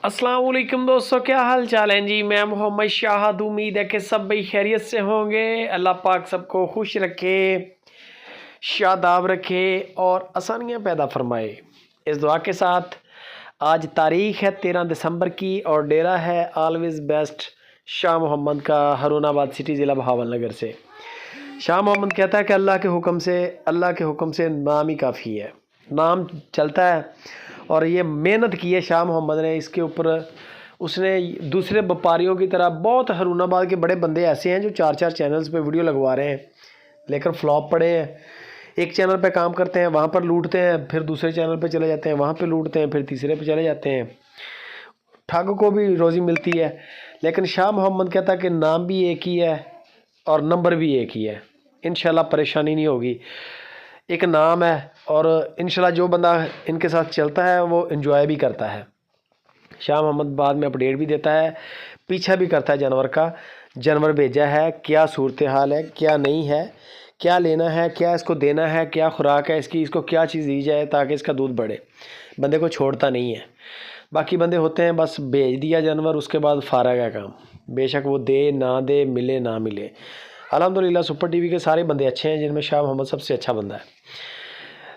अस्सलाम वालेकुम दोस्तों, क्या हाल चाल है जी। मैं मोहम्मद शाहद, उम्मीद है कि सब भाई खैरियत से होंगे। अल्लाह पाक सबको खुश रखे, शादाब रखे और आसानियाँ पैदा फरमाए। इस दुआ के साथ आज तारीख़ है 13 दिसंबर की और डेरा है ऑलवेज़ बेस्ट शाह मोहम्मद का, हारूनाबाद सिटी ज़िला बहावलनगर से। शाह मोहम्मद कहता है कि अल्लाह के हुक्म से नाम ही काफ़ी है, नाम चलता है। और ये मेहनत की है शाह मोहम्मद ने इसके ऊपर। उसने दूसरे व्यापारियों की तरह बहुत, हारूनाबाद के बड़े बंदे ऐसे हैं जो 4-4 चैनल्स पे वीडियो लगवा रहे हैं लेकिन फ्लॉप पड़े हैं। एक चैनल पे काम करते हैं, वहाँ पर लूटते हैं, फिर दूसरे चैनल पे चले जाते हैं, वहाँ पे लूटते हैं, फिर तीसरे पे चले जाते हैं। ठग को भी रोज़ी मिलती है, लेकिन शाह मोहम्मद कहता है कि नाम भी एक ही है और नंबर भी एक ही है। इंशाल्लाह परेशानी नहीं होगी। एक नाम है और इंशाल्लाह जो बंदा इनके साथ चलता है वो एंजॉय भी करता है। शाह मोहम्मद बाद में अपडेट भी देता है, पीछा भी करता है जानवर का। जानवर भेजा है, क्या सूरत हाल है, क्या नहीं है, क्या लेना है, क्या इसको देना है, क्या खुराक है इसकी, इसको क्या चीज़ दी जाए ताकि इसका दूध बढ़े। बंदे को छोड़ता नहीं है। बाकी बंदे होते हैं बस भेज दिया जानवर, उसके बाद फारग है काम, बेशक वो दे ना दे, मिले ना मिले। अल्हम्दुलिल्लाह सुपर टीवी के सारे बंदे अच्छे हैं, जिनमें शाह मोहम्मद सबसे अच्छा बंदा है।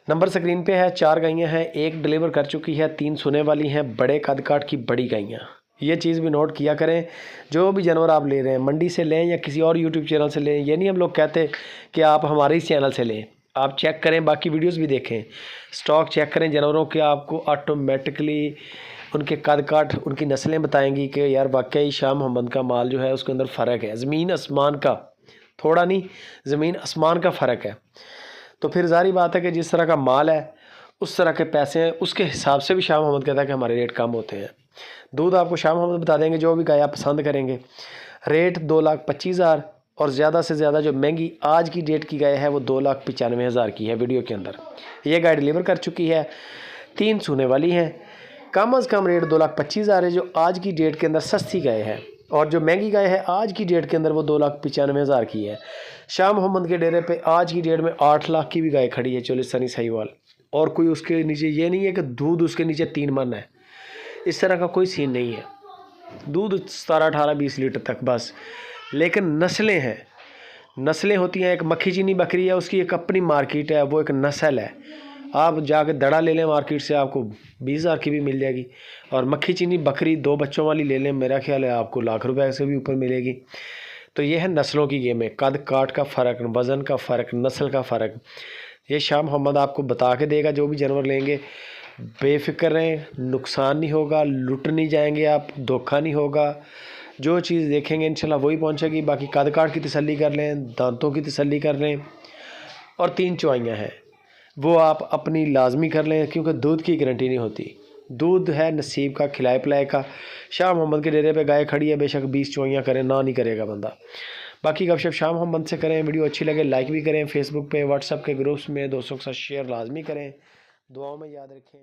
नंबर स्क्रीन पे है, 4 गायें हैं, एक डिलीवर कर चुकी है, 3 सोने वाली हैं, बड़े कद काट की बड़ी गायें। ये चीज़ भी नोट किया करें, जो भी जानवर आप ले रहे हैं मंडी से लें या किसी और यूट्यूब चैनल से लें, ये नहीं हम लोग कहते कि आप हमारे ही चैनल से लें। आप चेक करें, बाकी वीडियोस भी देखें, स्टॉक चेक करें जानवरों के, आपको ऑटोमेटिकली उनके कद काट, उनकी नस्लें बताएंगी कि यार वाकई शाह मोहम्मद का माल जो है उसके अंदर फ़र्क है, ज़मीन आसमान का, थोड़ा नहीं ज़मीन आसमान का फ़र्क है। तो फिर ज़ाहिर बात है कि जिस तरह का माल है उस तरह के पैसे हैं, उसके हिसाब से भी शाह मोहम्मद कहता है कि हमारे रेट कम होते हैं। दूध आपको शाह मोहम्मद बता देंगे, जो भी गाय आप पसंद करेंगे। रेट 2,25,000 और ज़्यादा से ज़्यादा जो महंगी आज की डेट की गाय है वो 2,95,000 की है वीडियो के अंदर। ये गाय डिलीवर कर चुकी है, 3 सूने वाली हैं। कम अज़ कम रेट 2,25,000 है जो आज की डेट के अंदर सस्ती गाय है, और जो महंगी गाय है आज की डेट के अंदर वो 2,95,000 की है। शाह मोहम्मद के डेरे पे आज की डेट में 8 लाख की भी गाय खड़ी है, चोलिस्तानी साहिवाल, और कोई उसके नीचे ये नहीं है कि दूध उसके नीचे 3 मन है, इस तरह का कोई सीन नहीं है। दूध 17, 18, 20 लीटर तक बस। लेकिन नस्लें हैं, नस्लें होती हैं। एक मक्खी चीनी बकरी है, उसकी एक अपनी मार्केट है, वो एक नस्ल है। आप जाके दड़ा ले लें मार्केट से, आपको 20,000 की भी मिल जाएगी। और मक्खी चीनी बकरी 2 बच्चों वाली ले लें, मेरा ख्याल है आपको लाख रुपए से भी ऊपर मिलेगी। तो ये है नस्लों की गेम है, कद काट का फ़र्क, वज़न का फ़र्क, नस्ल का फ़र्क। ये शाह मोहम्मद आपको बता के देगा। जो भी जानवर लेंगे बेफ़िक्र रहें, नुकसान नहीं होगा, लुट नहीं जाएंगे आप, धोखा नहीं होगा। जो चीज़ देखेंगे इंशाल्लाह वही पहुंचेगी। बाकी कद काट की तसल्ली कर लें, दांतों की तसल्ली कर लें, और 3 चौआइयाँ हैं वो आप अपनी लाजमी कर लें, क्योंकि दूध की गारंटी नहीं होती। दूध है नसीब का, खिलाए पिलाए का। शाह मोहम्मद के डेरे पे गाय खड़ी है, बेशक 20 चौइयाँ करें, ना नहीं करेगा बंदा। बाकी गपशप शाह मोहम्मद से करें। वीडियो अच्छी लगे लाइक भी करें, फेसबुक पे व्हाट्सएप के ग्रुप्स में दोस्तों के साथ शेयर लाजमी करें। दुआओं में याद रखें।